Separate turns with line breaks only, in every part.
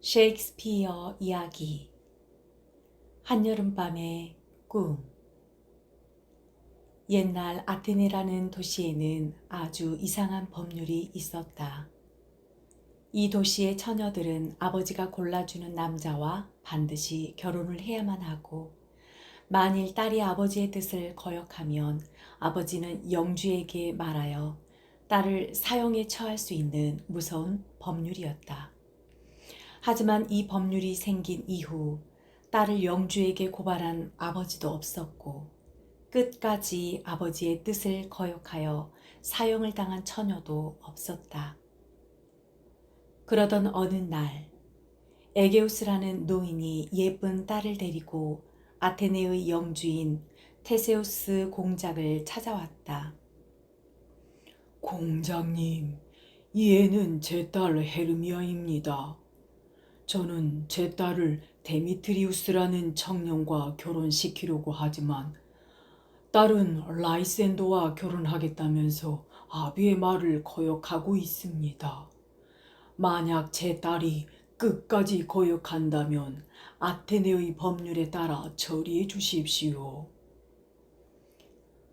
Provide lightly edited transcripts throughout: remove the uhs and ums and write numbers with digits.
셰익스피어 이야기 한여름밤의 꿈. 옛날 아테네라는 도시에는 아주 이상한 법률이 있었다. 이 도시의 처녀들은 아버지가 골라주는 남자와 반드시 결혼을 해야만 하고, 만일 딸이 아버지의 뜻을 거역하면 아버지는 영주에게 말하여 딸을 사형에 처할 수 있는 무서운 법률이었다. 하지만 이 법률이 생긴 이후 딸을 영주에게 고발한 아버지도 없었고, 끝까지 아버지의 뜻을 거역하여 사형을 당한 처녀도 없었다. 그러던 어느 날, 에게우스라는 노인이 예쁜 딸을 데리고 아테네의 영주인 테세우스 공작을 찾아왔다.
공장님, 이 애는 제 딸 헤르미아입니다. 저는 제 딸을 데미트리우스라는 청년과 결혼시키려고 하지만 딸은 라이센더와 결혼하겠다면서 아비의 말을 거역하고 있습니다. 만약 제 딸이 끝까지 거역한다면 아테네의 법률에 따라 처리해 주십시오.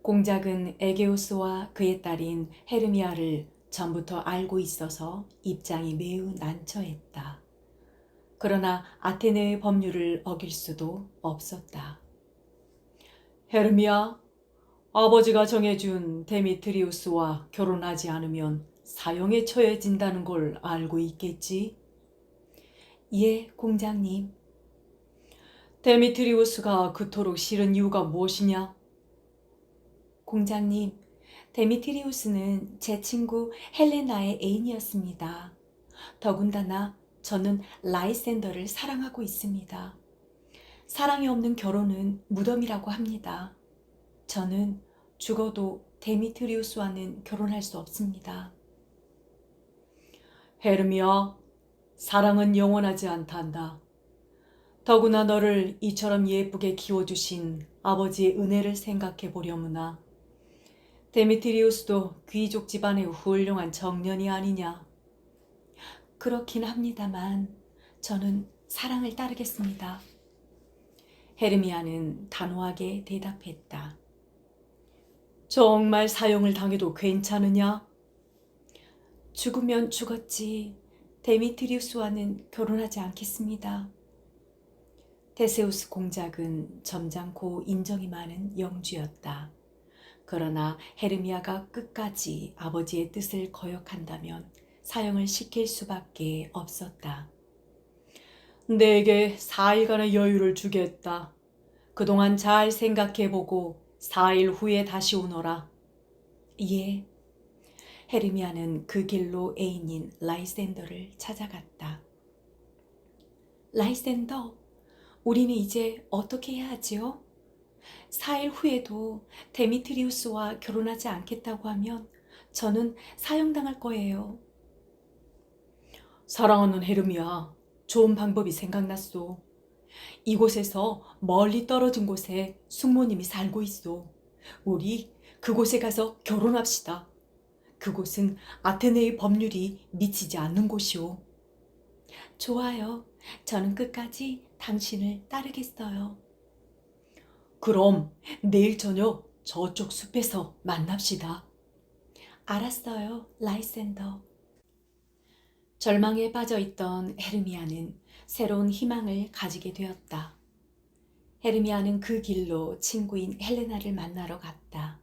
공작은 에게우스와 그의 딸인 헤르미아를 전부터 알고 있어서 입장이 매우 난처했다. 그러나 아테네의 법률을 어길 수도 없었다.
헤르미아, 아버지가 정해준 데미트리우스와 결혼하지 않으면 사형에 처해진다는 걸 알고 있겠지?
예, 공장님.
데미트리우스가 그토록 싫은 이유가 무엇이냐?
공장님, 데미트리우스는 제 친구 헬레나의 애인이었습니다. 더군다나 저는 라이센더를 사랑하고 있습니다. 사랑이 없는 결혼은 무덤이라고 합니다. 저는 죽어도 데미트리우스와는 결혼할 수 없습니다.
헤르미아, 사랑은 영원하지 않단다. 더구나 너를 이처럼 예쁘게 키워주신 아버지의 은혜를 생각해 보려무나. 데미트리우스도 귀족 집안의 훌륭한 청년이 아니냐.
그렇긴 합니다만 저는 사랑을 따르겠습니다. 헤르미아는 단호하게 대답했다.
정말 사형을 당해도 괜찮으냐?
죽으면 죽었지 데미트리우스와는 결혼하지 않겠습니다. 테세우스 공작은 점잖고 인정이 많은 영주였다. 그러나 헤르미아가 끝까지 아버지의 뜻을 거역한다면 사형을 시킬 수밖에 없었다.
내게 4일간의 여유를 주겠다. 그동안 잘 생각해보고 4일 후에 다시 오너라.
예. 헤르미아는 그 길로 애인인 라이센더를 찾아갔다. 라이센더, 우리는 이제 어떻게 해야 하지요? 4일 후에도 데미트리우스와 결혼하지 않겠다고 하면 저는 사형당할 거예요.
사랑하는 헤르미아, 좋은 방법이 생각났소. 이곳에서 멀리 떨어진 곳에 숙모님이 살고 있어. 우리 그곳에 가서 결혼합시다. 그곳은 아테네의 법률이 미치지 않는 곳이오.
좋아요. 저는 끝까지 당신을 따르겠어요.
그럼 내일 저녁 저쪽 숲에서 만납시다.
알았어요, 라이센더. 절망에 빠져있던 헤르미아는 새로운 희망을 가지게 되었다. 헤르미아는 그 길로 친구인 헬레나를 만나러 갔다.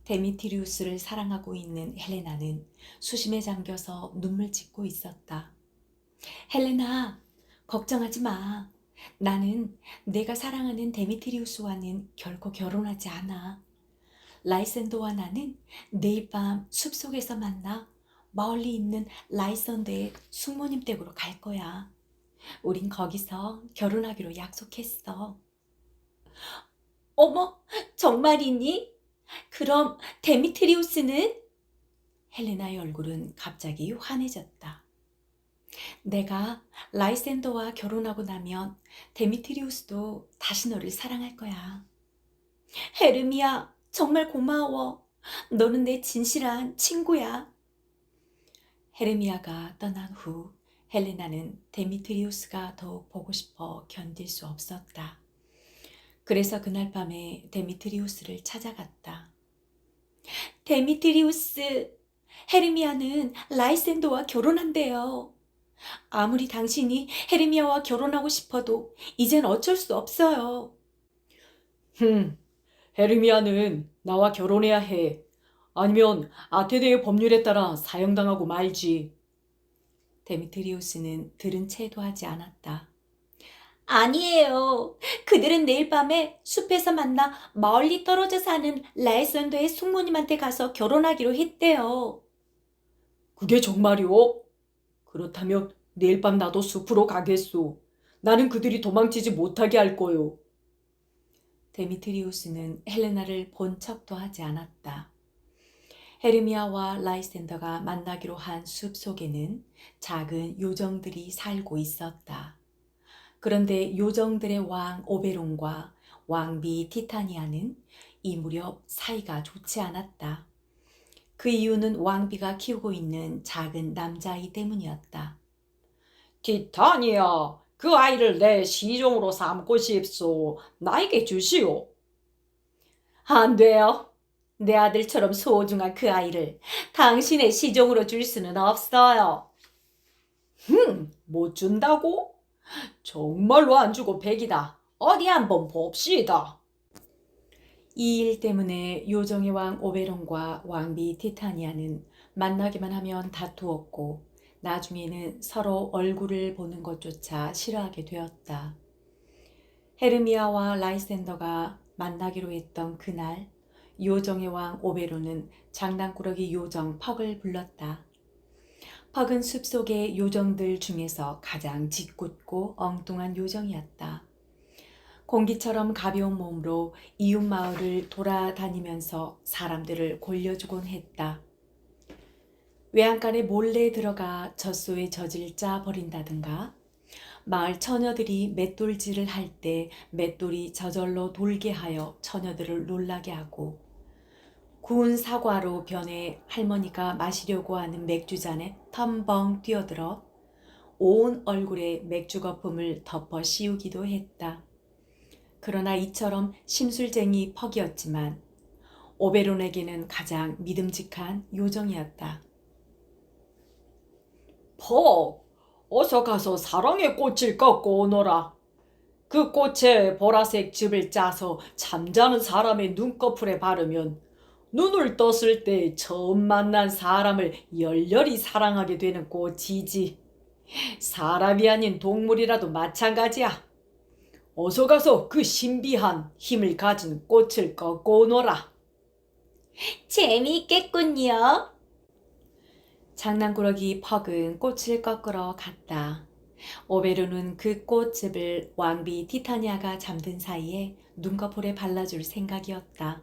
데미티리우스를 사랑하고 있는 헬레나는 수심에 잠겨서 눈물 짓고 있었다. 헬레나, 걱정하지 마. 나는 내가 사랑하는 데미트리우스와는 결코 결혼하지 않아. 라이센더와 나는 내일 밤 숲속에서 만나 멀리 있는 라이센더의 숙모님 댁으로 갈 거야. 우린 거기서 결혼하기로 약속했어. 어머, 정말이니? 그럼 데미트리우스는? 헬레나의 얼굴은 갑자기 환해졌다. 내가 라이센더와 결혼하고 나면 데미트리우스도 다시 너를 사랑할 거야. 헤르미야, 정말 고마워. 너는 내 진실한 친구야. 헤르미아가 떠난 후 헬레나는 데미트리우스가 더욱 보고 싶어 견딜 수 없었다. 그래서 그날 밤에 데미트리우스를 찾아갔다. 데미트리우스, 헤르미아는 라이센더와 결혼한대요. 아무리 당신이 헤르미아와 결혼하고 싶어도 이젠 어쩔 수 없어요.
헤르미아는 나와 결혼해야 해. 아니면 아테네의 법률에 따라 사형당하고 말지.
데미트리우스는 들은 채도 하지 않았다. 아니에요. 그들은 내일 밤에 숲에서 만나 멀리 떨어져 사는 라이센더의 숙모님한테 가서 결혼하기로 했대요.
그게 정말이오? 그렇다면 내일 밤 나도 숲으로 가겠소. 나는 그들이 도망치지 못하게 할 거요.
데미트리우스는 헬레나를 본 척도 하지 않았다. 헤르미아와 라이센더가 만나기로 한 숲 속에는 작은 요정들이 살고 있었다. 그런데 요정들의 왕 오베론과 왕비 티타니아는 이 무렵 사이가 좋지 않았다. 그 이유는 왕비가 키우고 있는 작은 남자아이 때문이었다.
티타니아, 그 아이를 내 시종으로 삼고 싶소. 나에게 주시오.
안 돼요. 내 아들처럼 소중한 그 아이를 당신의 시종으로 줄 수는 없어요.
못 준다고? 정말로 안 주고 백이다. 어디 한번 봅시다.
이 일 때문에 요정의 왕 오베론과 왕비 티타니아는 만나기만 하면 다투었고 나중에는 서로 얼굴을 보는 것조차 싫어하게 되었다. 헤르미아와 라이센더가 만나기로 했던 그날 요정의 왕 오베론은 장난꾸러기 요정 퍽을 불렀다. 퍽은 숲속의 요정들 중에서 가장 짓궂고 엉뚱한 요정이었다. 공기처럼 가벼운 몸으로 이웃 마을을 돌아다니면서 사람들을 골려주곤 했다. 외양간에 몰래 들어가 젖소에 젖을 짜 버린다든가 마을 처녀들이 맷돌질을 할 때 맷돌이 저절로 돌게 하여 처녀들을 놀라게 하고 구운 사과로 변해 할머니가 마시려고 하는 맥주잔에 텀벙 뛰어들어 온 얼굴에 맥주 거품을 덮어 씌우기도 했다. 그러나 이처럼 심술쟁이 퍽이었지만 오베론에게는 가장 믿음직한 요정이었다.
퍽, 어서 가서 사랑의 꽃을 꺾고 오너라. 그 꽃에 보라색 즙을 짜서 잠자는 사람의 눈꺼풀에 바르면 눈을 떴을 때 처음 만난 사람을 열렬히 사랑하게 되는 꽃이지. 사람이 아닌 동물이라도 마찬가지야. 어서 가서 그 신비한 힘을 가진 꽃을 꺾고 오너라.
재미있겠군요. 장난꾸러기 퍽은 꽃을 꺾으러 갔다. 오베르는 그 꽃즙을 왕비 티타니아가 잠든 사이에 눈꺼풀에 발라줄 생각이었다.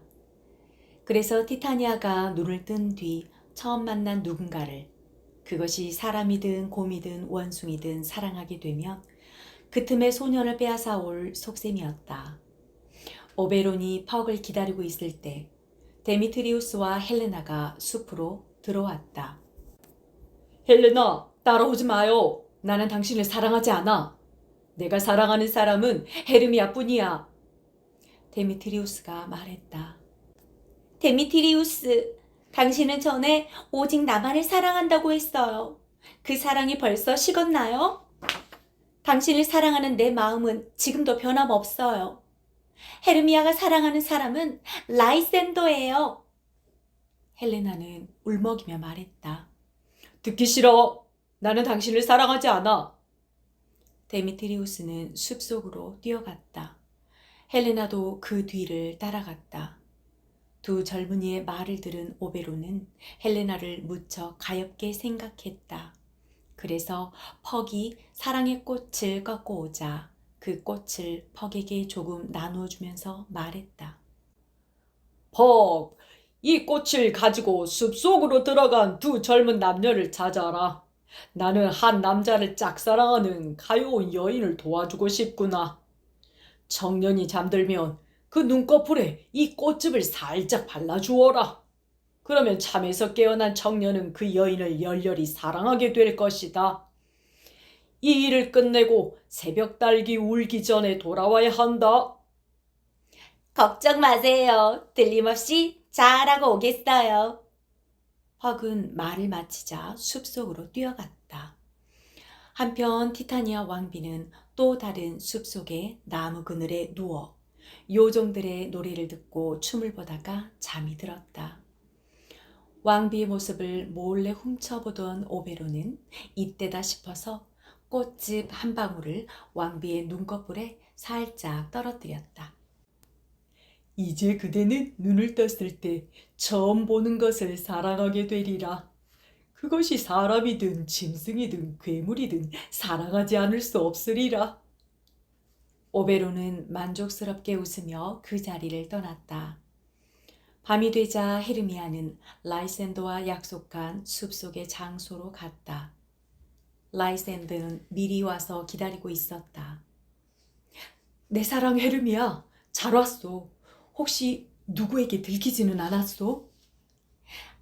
그래서 티타니아가 눈을 뜬 뒤 처음 만난 누군가를 그것이 사람이든 곰이든 원숭이든 사랑하게 되면 그 틈에 소년을 빼앗아 올 속셈이었다. 오베론이 퍽을 기다리고 있을 때 데미트리우스와 헬레나가 숲으로 들어왔다.
헬레나, 따라오지 마요. 나는 당신을 사랑하지 않아. 내가 사랑하는 사람은 헤르미아뿐이야.
데미트리우스가 말했다. 데미트리우스, 당신은 전에 오직 나만을 사랑한다고 했어요. 그 사랑이 벌써 식었나요? 당신을 사랑하는 내 마음은 지금도 변함없어요. 헤르미아가 사랑하는 사람은 라이센더예요. 헬레나는 울먹이며 말했다.
듣기 싫어. 나는 당신을 사랑하지 않아.
데미트리우스는 숲속으로 뛰어갔다. 헬레나도 그 뒤를 따라갔다. 두 젊은이의 말을 들은 오베로는 헬레나를 무척 가엾게 생각했다. 그래서 퍽이 사랑의 꽃을 꺾고 오자 그 꽃을 퍽에게 조금 나누어주면서 말했다.
퍽, 이 꽃을 가지고 숲속으로 들어간 두 젊은 남녀를 찾아라. 나는 한 남자를 짝사랑하는 가여운 여인을 도와주고 싶구나. 청년이 잠들면 그 눈꺼풀에 이 꽃즙을 살짝 발라주어라. 그러면 잠에서 깨어난 청년은 그 여인을 열렬히 사랑하게 될 것이다. 이 일을 끝내고 새벽 딸기 울기 전에 돌아와야 한다.
걱정 마세요. 틀림없이 잘하고 오겠어요. 퍽은 말을 마치자 숲속으로 뛰어갔다. 한편 티타니아 왕비는 또 다른 숲속의 나무 그늘에 누워 요정들의 노래를 듣고 춤을 보다가 잠이 들었다. 왕비의 모습을 몰래 훔쳐보던 오베로는 이때다 싶어서 꽃즙 한 방울을 왕비의 눈꺼풀에 살짝 떨어뜨렸다.
이제 그대는 눈을 떴을 때 처음 보는 것을 사랑하게 되리라. 그것이 사람이든 짐승이든 괴물이든 사랑하지 않을 수 없으리라.
오베로는 만족스럽게 웃으며 그 자리를 떠났다. 밤이 되자 헤르미아는 라이센더와 약속한 숲속의 장소로 갔다. 라이센더는 미리 와서 기다리고 있었다. 내 사랑 헤르미아, 잘 왔소. 혹시 누구에게 들키지는 않았소?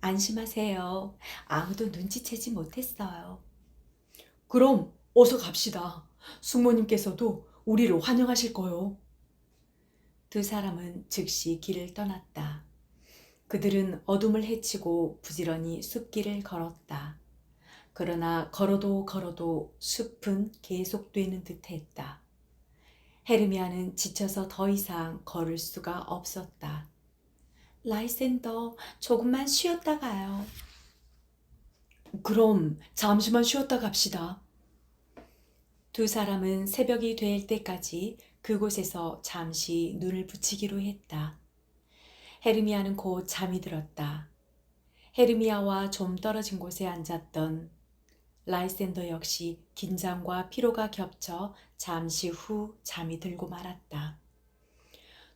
안심하세요. 아무도 눈치채지 못했어요. 그럼 어서 갑시다. 숙모님께서도 우리를 환영하실 거요. 두 사람은 즉시 길을 떠났다. 그들은 어둠을 헤치고 부지런히 숲길을 걸었다. 그러나 걸어도 숲은 계속되는 듯했다. 헤르미아는 지쳐서 더 이상 걸을 수가 없었다. 라이센더, 조금만 쉬었다 가요. 그럼 잠시만 쉬었다 갑시다. 두 사람은 새벽이 될 때까지 그곳에서 잠시 눈을 붙이기로 했다. 헤르미아는 곧 잠이 들었다. 헤르미아와 좀 떨어진 곳에 앉았던 라이센더 역시 긴장과 피로가 겹쳐 잠시 후 잠이 들고 말았다.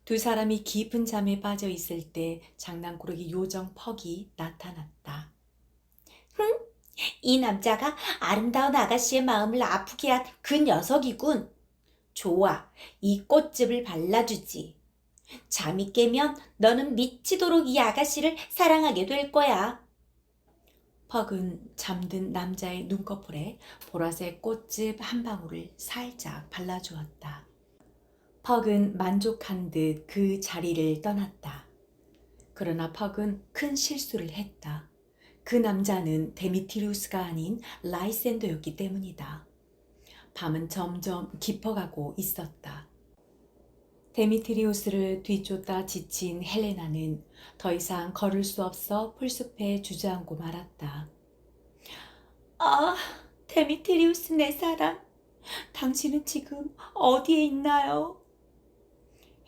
두 사람이 깊은 잠에 빠져 있을 때 장난꾸러기 요정 퍽이 나타났다. 이 남자가 아름다운 아가씨의 마음을 아프게 한 그 녀석이군. 좋아, 이 꽃즙을 발라주지. 잠이 깨면 너는 미치도록 이 아가씨를 사랑하게 될 거야. 퍽은 잠든 남자의 눈꺼풀에 보라색 꽃즙 한 방울을 살짝 발라주었다. 퍽은 만족한 듯 그 자리를 떠났다. 그러나 퍽은 큰 실수를 했다. 그 남자는 데미티리우스가 아닌 라이센더였기 때문이다. 밤은 점점 깊어가고 있었다. 데미트리우스를 뒤쫓다 지친 헬레나는 더 이상 걸을 수 없어 풀숲에 주저앉고 말았다. 아, 데미트리우스 내 사랑, 당신은 지금 어디에 있나요?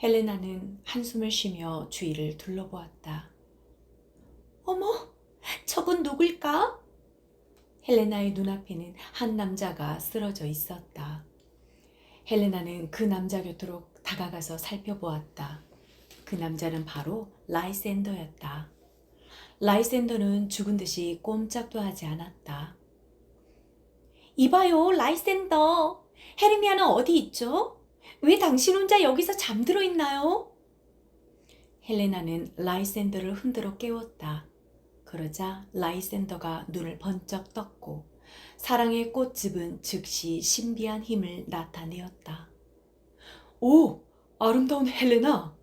헬레나는 한숨을 쉬며 주위를 둘러보았다. 어머, 저건 누굴까? 헬레나의 눈앞에는 한 남자가 쓰러져 있었다. 헬레나는 그 남자 곁으로 다가가서 살펴보았다. 그 남자는 바로 라이센더였다. 라이센더는 죽은 듯이 꼼짝도 하지 않았다. 이봐요, 라이센더. 헤르미아는 어디 있죠? 왜 당신 혼자 여기서 잠들어 있나요? 헬레나는 라이센더를 흔들어 깨웠다. 그러자 라이센더가 눈을 번쩍 떴고 사랑의 꽃즙은 즉시 신비한 힘을 나타내었다. 오, 아름다운 헬레나!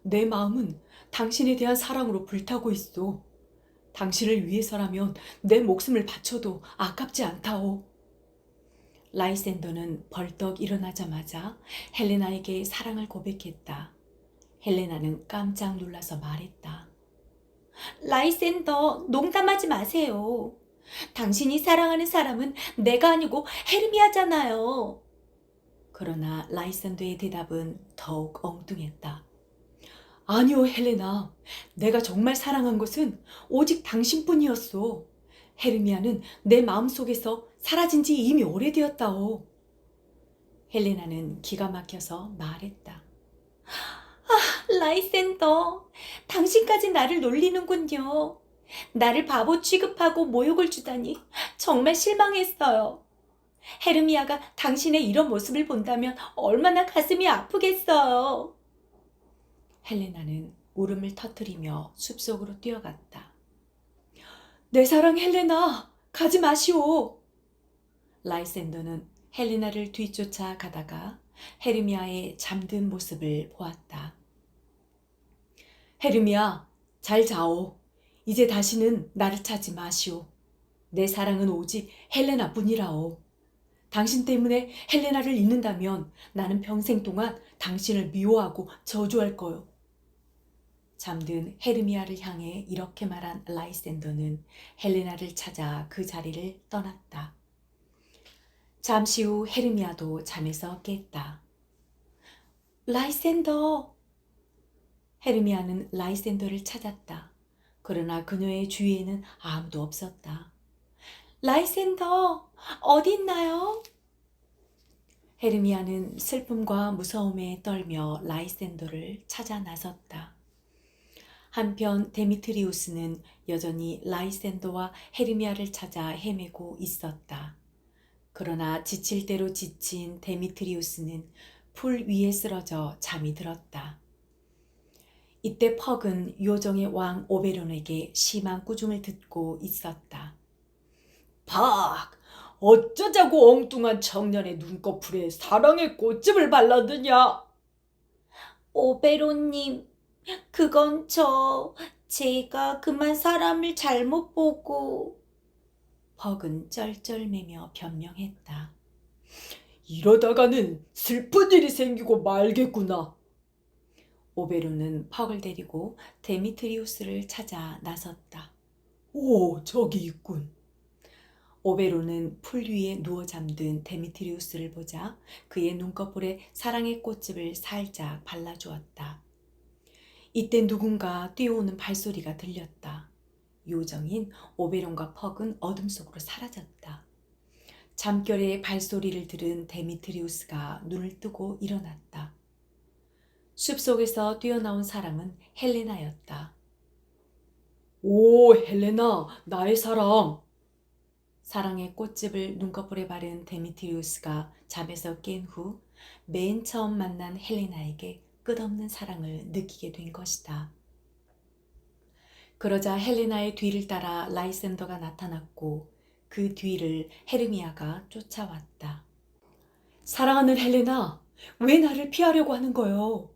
내 마음은 당신에 대한 사랑으로 불타고 있어. 당신을 위해서라면 내 목숨을 바쳐도 아깝지 않다오. 라이센더는 벌떡 일어나자마자 헬레나에게 사랑을 고백했다. 헬레나는 깜짝 놀라서 말했다. 라이센더, 농담하지 마세요. 당신이 사랑하는 사람은 내가 아니고 헤르미아잖아요. 그러나 라이센더의 대답은 더욱 엉뚱했다. 아니요, 헬레나. 내가 정말 사랑한 것은 오직 당신뿐이었소. 헤르미아는 내 마음속에서 사라진 지 이미 오래되었다오. 헬레나는 기가 막혀서 말했다. 라이센더, 당신까지 나를 놀리는군요. 나를 바보 취급하고 모욕을 주다니 정말 실망했어요. 헤르미아가 당신의 이런 모습을 본다면 얼마나 가슴이 아프겠어요. 헬레나는 울음을 터뜨리며 숲속으로 뛰어갔다. 내 사랑 헬레나, 가지 마시오. 라이센더는 헬레나를 뒤쫓아 가다가 헤르미아의 잠든 모습을 보았다. 헤르미아, 잘 자오. 이제 다시는 나를 찾지 마시오. 내 사랑은 오직 헬레나뿐이라오. 당신 때문에 헬레나를 잃는다면 나는 평생 동안 당신을 미워하고 저주할 거요. 잠든 헤르미아를 향해 이렇게 말한 라이센더는 헬레나를 찾아 그 자리를 떠났다. 잠시 후 헤르미아도 잠에서 깼다. 라이센더! 헤르미아는 라이센더를 찾았다. 그러나 그녀의 주위에는 아무도 없었다. 라이센더, 어디 있나요? 헤르미아는 슬픔과 무서움에 떨며 라이센더를 찾아 나섰다. 한편 데미트리우스는 여전히 라이센더와 헤르미아를 찾아 헤매고 있었다. 그러나 지칠 대로 지친 데미트리우스는 풀 위에 쓰러져 잠이 들었다. 이때 퍽은 요정의 왕 오베론에게 심한 꾸중을 듣고 있었다.
박! 어쩌자고 엉뚱한 청년의 눈꺼풀에 사랑의 꽃즙을 발라드냐?
오베로님, 그건 제가 그만 사람을 잘못 보고.
퍽은 쩔쩔매며 변명했다.
이러다가는 슬픈 일이 생기고 말겠구나.
오베론은 퍽을 데리고 데미트리우스를 찾아 나섰다.
오, 저기 있군.
오베론은 풀 위에 누워 잠든 데미트리우스를 보자 그의 눈꺼풀에 사랑의 꽃즙을 살짝 발라주었다. 이때 누군가 뛰어오는 발소리가 들렸다. 요정인 오베론과 퍽은 어둠 속으로 사라졌다. 잠결에 발소리를 들은 데미트리우스가 눈을 뜨고 일어났다. 숲속에서 뛰어나온 사람은 헬레나였다.
오, 헬레나, 나의 사랑.
사랑의 꽃즙을 눈꺼풀에 바른 데미트리우스가 잠에서 깬 후 맨 처음 만난 헬레나에게 끝없는 사랑을 느끼게 된 것이다. 그러자 헬레나의 뒤를 따라 라이센더가 나타났고 그 뒤를 헤르미아가 쫓아왔다. 사랑하는 헬레나, 왜 나를 피하려고 하는 거요?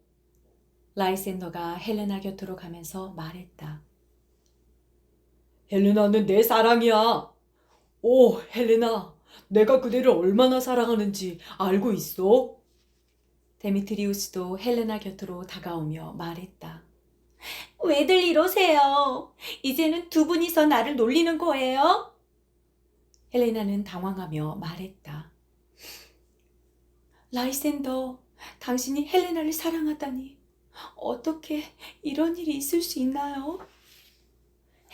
라이센더가 헬레나 곁으로 가면서 말했다.
헬레나는 내 사랑이야. 오, 헬레나, 내가 그대를 얼마나 사랑하는지 알고 있어?
데미트리우스도 헬레나 곁으로 다가오며 말했다.
왜들 이러세요? 이제는 두 분이서 나를 놀리는 거예요?
헬레나는 당황하며 말했다. 라이센더, 당신이 헬레나를 사랑하다니 어떻게 이런 일이 있을 수 있나요?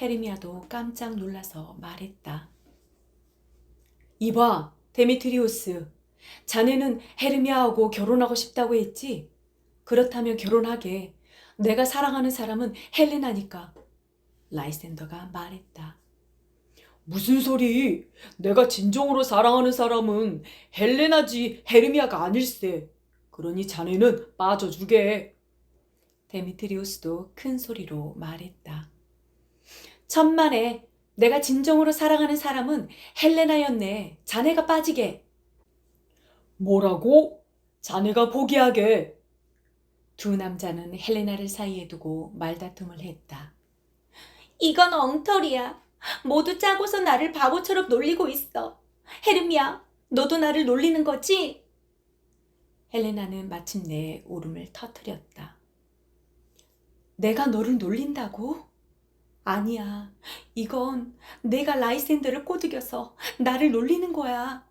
헤르미아도 깜짝 놀라서 말했다. 이봐, 데미트리우스. 자네는 헤르미아하고 결혼하고 싶다고 했지? 그렇다면 결혼하게. 내가 사랑하는 사람은 헬레나니까. 라이센더가 말했다.
무슨 소리? 내가 진정으로 사랑하는 사람은 헬레나지 헤르미아가 아닐세. 그러니 자네는 빠져주게.
데미트리우스도 큰 소리로 말했다. 천만에 내가 진정으로 사랑하는 사람은 헬레나였네. 자네가 빠지게.
뭐라고? 자네가 포기하게.
두 남자는 헬레나를 사이에 두고 말다툼을 했다.
이건 엉터리야. 모두 짜고서 나를 바보처럼 놀리고 있어. 헤르미야, 너도 나를 놀리는 거지?
헬레나는 마침내 울음을 터뜨렸다. 내가 너를 놀린다고? 아니야. 이건 내가 라이센더를 꼬드겨서 나를 놀리는 거야.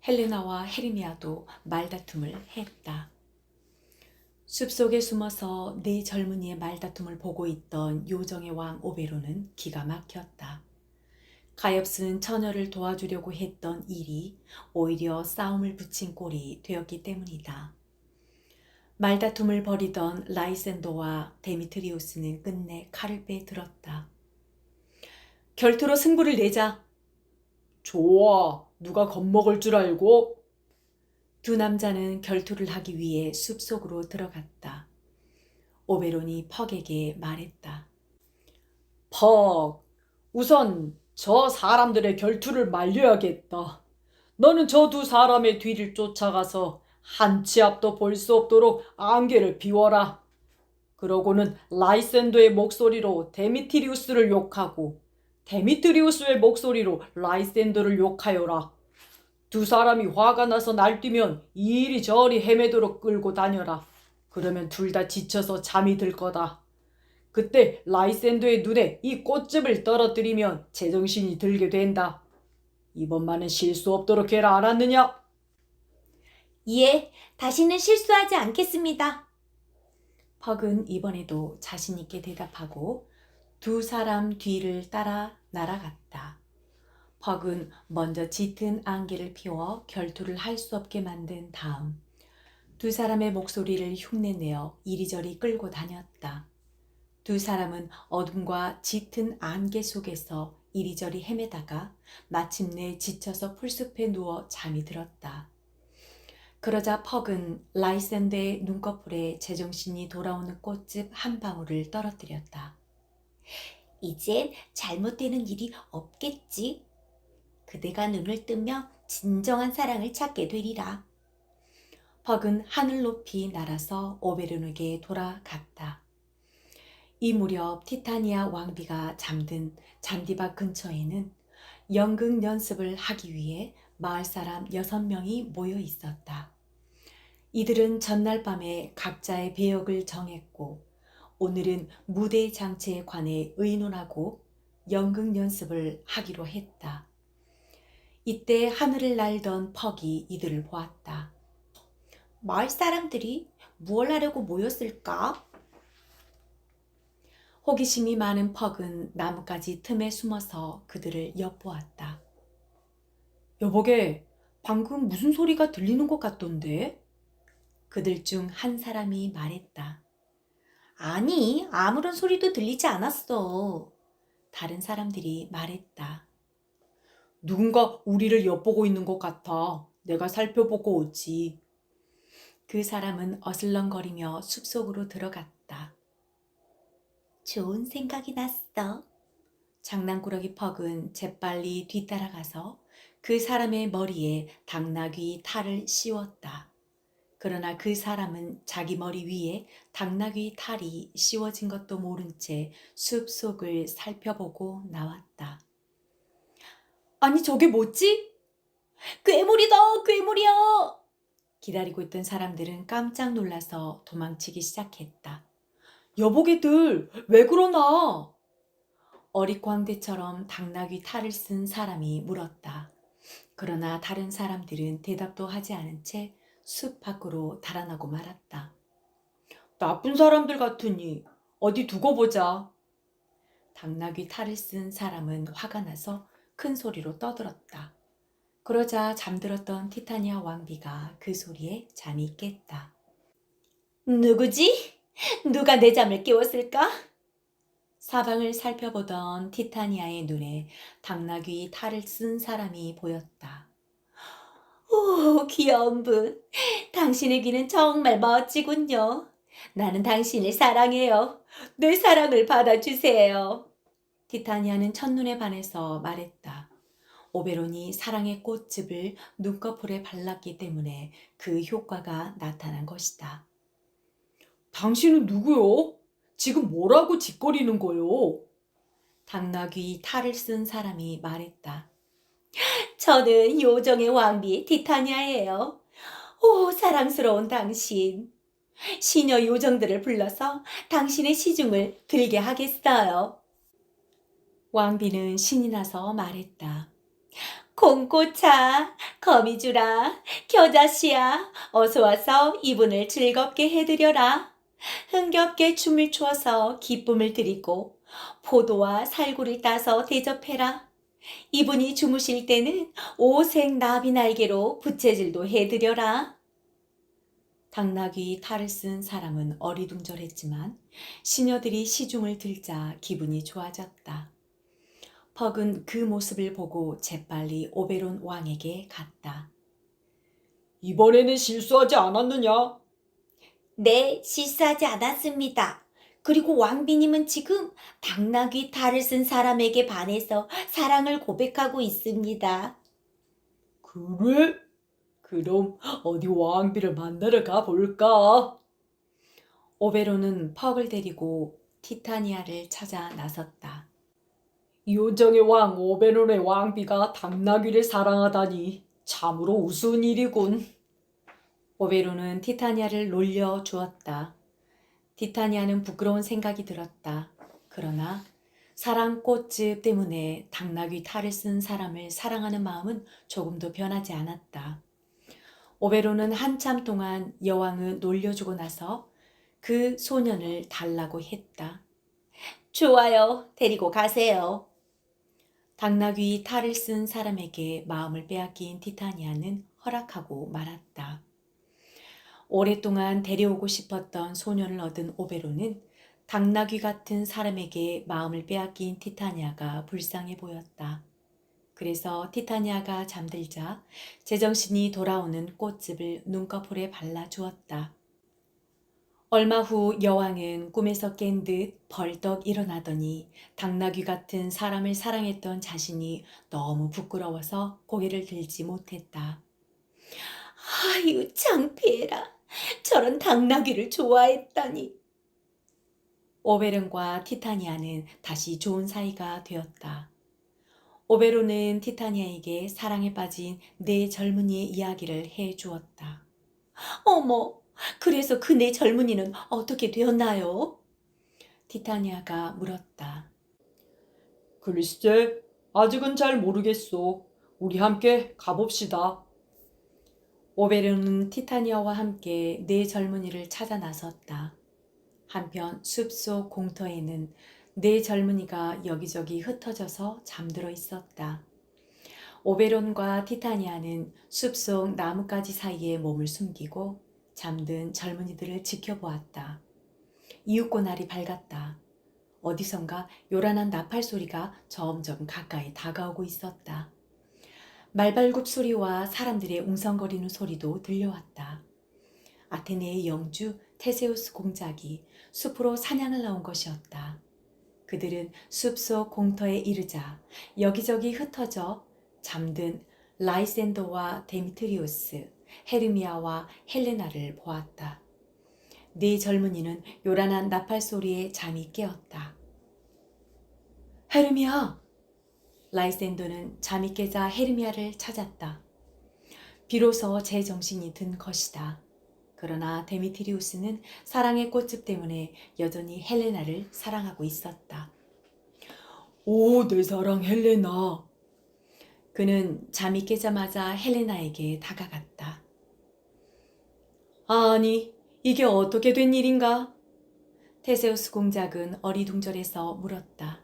헬레나와 헤르미아도 말다툼을 했다. 숲속에 숨어서 네 젊은이의 말다툼을 보고 있던 요정의 왕 오베로는 기가 막혔다. 가엾은 처녀를 도와주려고 했던 일이 오히려 싸움을 붙인 꼴이 되었기 때문이다. 말다툼을 벌이던 라이센더와 데미트리우스는 끝내 칼을 빼들었다. 결투로 승부를 내자.
좋아. 누가 겁먹을 줄 알고?
두 남자는 결투를 하기 위해 숲속으로 들어갔다. 오베론이 퍽에게 말했다.
퍽, 우선 저 사람들의 결투를 말려야겠다. 너는 저 두 사람의 뒤를 쫓아가서 한 치 앞도 볼 수 없도록 안개를 비워라. 그러고는 라이센더의 목소리로 데미트리우스를 욕하고 데미트리우스의 목소리로 라이센더를 욕하여라. 두 사람이 화가 나서 날뛰면 이리저리 헤매도록 끌고 다녀라. 그러면 둘 다 지쳐서 잠이 들 거다. 그때 라이센더의 눈에 이 꽃즙을 떨어뜨리면 제정신이 들게 된다. 이번만은 실수 없도록 해라. 알았느냐?
예, 다시는 실수하지 않겠습니다.
퍽은 이번에도 자신 있게 대답하고 두 사람 뒤를 따라 날아갔다. 퍽은 먼저 짙은 안개를 피워 결투를 할 수 없게 만든 다음 두 사람의 목소리를 흉내내어 이리저리 끌고 다녔다. 두 사람은 어둠과 짙은 안개 속에서 이리저리 헤매다가 마침내 지쳐서 풀숲에 누워 잠이 들었다. 그러자 퍽은 라이센더의 눈꺼풀에 제정신이 돌아오는 꽃즙 한 방울을 떨어뜨렸다.
이젠 잘못되는 일이 없겠지. 그대가 눈을 뜨면 진정한 사랑을 찾게 되리라.
퍽은 하늘 높이 날아서 오베론에게 돌아갔다. 이 무렵 티타니아 왕비가 잠든 잔디밭 근처에는 연극 연습을 하기 위해 마을 사람 6명이 모여 있었다. 이들은 전날 밤에 각자의 배역을 정했고 오늘은 무대 장치에 관해 의논하고 연극 연습을 하기로 했다. 이때 하늘을 날던 퍽이 이들을 보았다.
마을 사람들이 무얼 하려고 모였을까?
호기심이 많은 퍽은 나뭇가지 틈에 숨어서 그들을 엿보았다. 여보게, 방금 무슨 소리가 들리는 것 같던데? 그들 중 한 사람이 말했다.
아니, 아무런 소리도 들리지 않았어.
다른 사람들이 말했다.
누군가 우리를 엿보고 있는 것 같아. 내가 살펴보고 오지.
그 사람은 어슬렁거리며 숲속으로 들어갔다.
좋은 생각이 났어.
장난꾸러기 퍽은 재빨리 뒤따라가서 그 사람의 머리에 당나귀 탈을 씌웠다. 그러나 그 사람은 자기 머리 위에 당나귀 탈이 씌워진 것도 모른 채 숲속을 살펴보고 나왔다. 아니, 저게 뭐지?
괴물이다, 괴물이야!
기다리고 있던 사람들은 깜짝 놀라서 도망치기 시작했다.
여보게들, 왜 그러나?
어릿광대처럼 당나귀 탈을 쓴 사람이 물었다. 그러나 다른 사람들은 대답도 하지 않은 채 숲 밖으로 달아나고 말았다.
나쁜 사람들 같으니 어디 두고 보자.
당나귀 탈을 쓴 사람은 화가 나서 큰 소리로 떠들었다. 그러자 잠들었던 티타니아 왕비가 그 소리에 잠이 깼다.
누구지? 누가 내 잠을 깨웠을까?
사방을 살펴보던 티타니아의 눈에 당나귀 탈을 쓴 사람이 보였다.
오, 귀여운 분. 당신의 귀는 정말 멋지군요. 나는 당신을 사랑해요. 내 사랑을 받아주세요.
티타니아는 첫눈에 반해서 말했다. 오베론이 사랑의 꽃즙을 눈꺼풀에 발랐기 때문에 그 효과가 나타난 것이다.
당신은 누구요? 지금 뭐라고 짓거리는 거요?
당나귀 탈을 쓴 사람이 말했다.
저는 요정의 왕비 티타니아예요. 오, 사랑스러운 당신. 시녀 요정들을 불러서 당신의 시중을 들게 하겠어요.
왕비는 신이 나서 말했다.
콩고차, 거미주라, 겨자씨야, 어서 와서 이분을 즐겁게 해드려라. 흥겹게 춤을 추어서 기쁨을 드리고 포도와 살구를 따서 대접해라. 이분이 주무실 때는 오색 나비 날개로 부채질도 해드려라.
당나귀 탈을 쓴 사람은 어리둥절했지만 시녀들이 시중을 들자 기분이 좋아졌다. 퍽은 그 모습을 보고 재빨리 오베론 왕에게 갔다.
이번에는 실수하지 않았느냐?
네, 실수하지 않았습니다. 그리고 왕비님은 지금 당나귀 탈을 쓴 사람에게 반해서 사랑을 고백하고 있습니다.
그래? 그럼 어디 왕비를 만나러 가볼까?
오베론은 퍽을 데리고 티타니아를 찾아 나섰다.
요정의 왕 오베론의 왕비가 당나귀를 사랑하다니 참으로 우스운 일이군.
오베론은 티타니아를 놀려 주었다. 티타니아는 부끄러운 생각이 들었다. 그러나 사랑 꽃즙 때문에 당나귀 탈을 쓴 사람을 사랑하는 마음은 조금도 변하지 않았다. 오베론은 한참 동안 여왕을 놀려주고 나서 그 소년을 달라고 했다.
좋아요. 데리고 가세요.
당나귀 탈을 쓴 사람에게 마음을 빼앗긴 티타니아는 허락하고 말았다. 오랫동안 데려오고 싶었던 소년을 얻은 오베론은 당나귀 같은 사람에게 마음을 빼앗긴 티타니아가 불쌍해 보였다. 그래서 티타니아가 잠들자 제정신이 돌아오는 꽃즙을 눈꺼풀에 발라주었다. 얼마 후 여왕은 꿈에서 깬 듯 벌떡 일어나더니 당나귀 같은 사람을 사랑했던 자신이 너무 부끄러워서 고개를 들지 못했다.
아유, 창피해라. 저런 당나귀를 좋아했다니.
오베론과 티타니아는 다시 좋은 사이가 되었다. 오베론은 티타니아에게 사랑에 빠진 네 젊은이의 이야기를 해 주었다.
어머, 그래서 그 내 젊은이는 어떻게 되었나요?
티타니아가 물었다.
글쎄, 아직은 잘 모르겠소. 우리 함께 가봅시다.
오베론은 티타니아와 함께 네 젊은이를 찾아 나섰다. 한편 숲속 공터에는 네 젊은이가 여기저기 흩어져서 잠들어 있었다. 오베론과 티타니아는 숲속 나뭇가지 사이에 몸을 숨기고 잠든 젊은이들을 지켜보았다. 이윽고 날이 밝았다. 어디선가 요란한 나팔 소리가 점점 가까이 다가오고 있었다. 말발굽 소리와 사람들의 웅성거리는 소리도 들려왔다. 아테네의 영주 테세우스 공작이 숲으로 사냥을 나온 것이었다. 그들은 숲속 공터에 이르자 여기저기 흩어져 잠든 라이센더와 데미트리우스, 헤르미아와 헬레나를 보았다. 네 젊은이는 요란한 나팔 소리에 잠이 깨었다. 헤르미아! 라이센더는 잠이 깨자 헤르미아를 찾았다. 비로소 제 정신이 든 것이다. 그러나 데미트리우스는 사랑의 꽃즙 때문에 여전히 헬레나를 사랑하고 있었다.
오, 내 사랑 헬레나.
그는 잠이 깨자마자 헬레나에게 다가갔다.
아니, 이게 어떻게 된 일인가?
테세우스 공작은 어리둥절해서 물었다.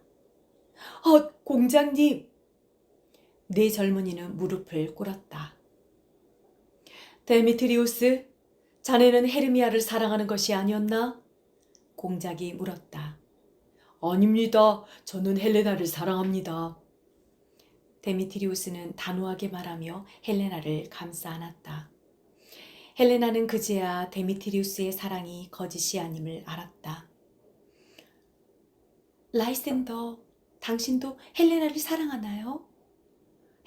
공장님.
네 젊은이는 무릎을 꿇었다.
데미트리우스, 자네는 헤르미아를 사랑하는 것이 아니었나?
공작이 물었다.
아닙니다. 저는 헬레나를 사랑합니다.
데미트리우스는 단호하게 말하며 헬레나를 감싸 안았다. 헬레나는 그제야 데미트리우스의 사랑이 거짓이 아님을 알았다. 라이센더, 당신도 헬레나를 사랑하나요?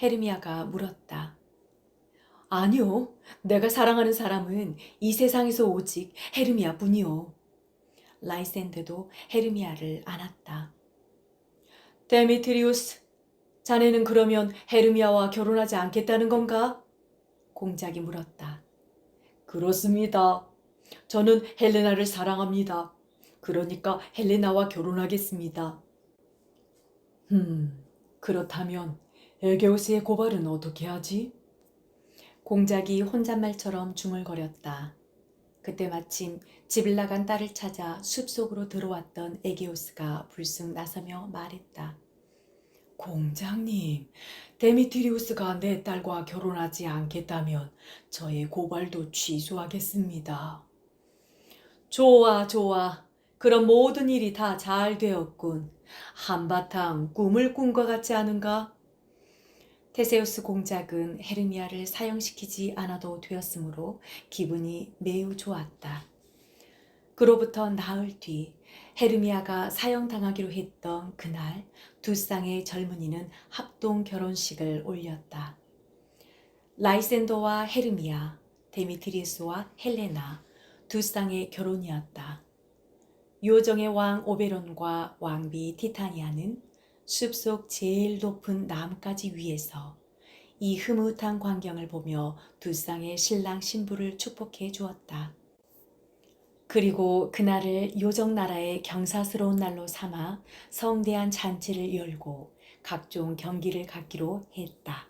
헤르미아가 물었다.
아니요. 내가 사랑하는 사람은 이 세상에서 오직 헤르미아 뿐이요.
라이센더도 헤르미아를 안았다.
데미트리우스, 자네는 그러면 헤르미아와 결혼하지 않겠다는 건가?
공작이 물었다.
그렇습니다. 저는 헬레나를 사랑합니다. 그러니까 헬레나와 결혼하겠습니다. 그렇다면 에게우스의 고발은 어떻게 하지?
공작이 혼잣말처럼 중얼거렸다. 그때 마침 집을 나간 딸을 찾아 숲속으로 들어왔던 에게우스가 불쑥 나서며 말했다.
공장님, 데미트리우스가 내 딸과 결혼하지 않겠다면 저의 고발도 취소하겠습니다. 좋아, 좋아. 그럼 모든 일이 다 잘 되었군. 한바탕 꿈을 꾼 것 같지 않은가?
테세우스 공작은 헤르미아를 사형시키지 않아도 되었으므로 기분이 매우 좋았다. 그로부터 나흘 뒤 헤르미아가 사형당하기로 했던 그날 두 쌍의 젊은이는 합동 결혼식을 올렸다. 라이센더와 헤르미아, 데미트리우스와 헬레나 두 쌍의 결혼이었다. 요정의 왕 오베론과 왕비 티타니아는 숲속 제일 높은 나뭇가지 위에서 이 흐뭇한 광경을 보며 두 쌍의 신랑 신부를 축복해 주었다. 그리고 그날을 요정나라의 경사스러운 날로 삼아 성대한 잔치를 열고 각종 경기를 갖기로 했다.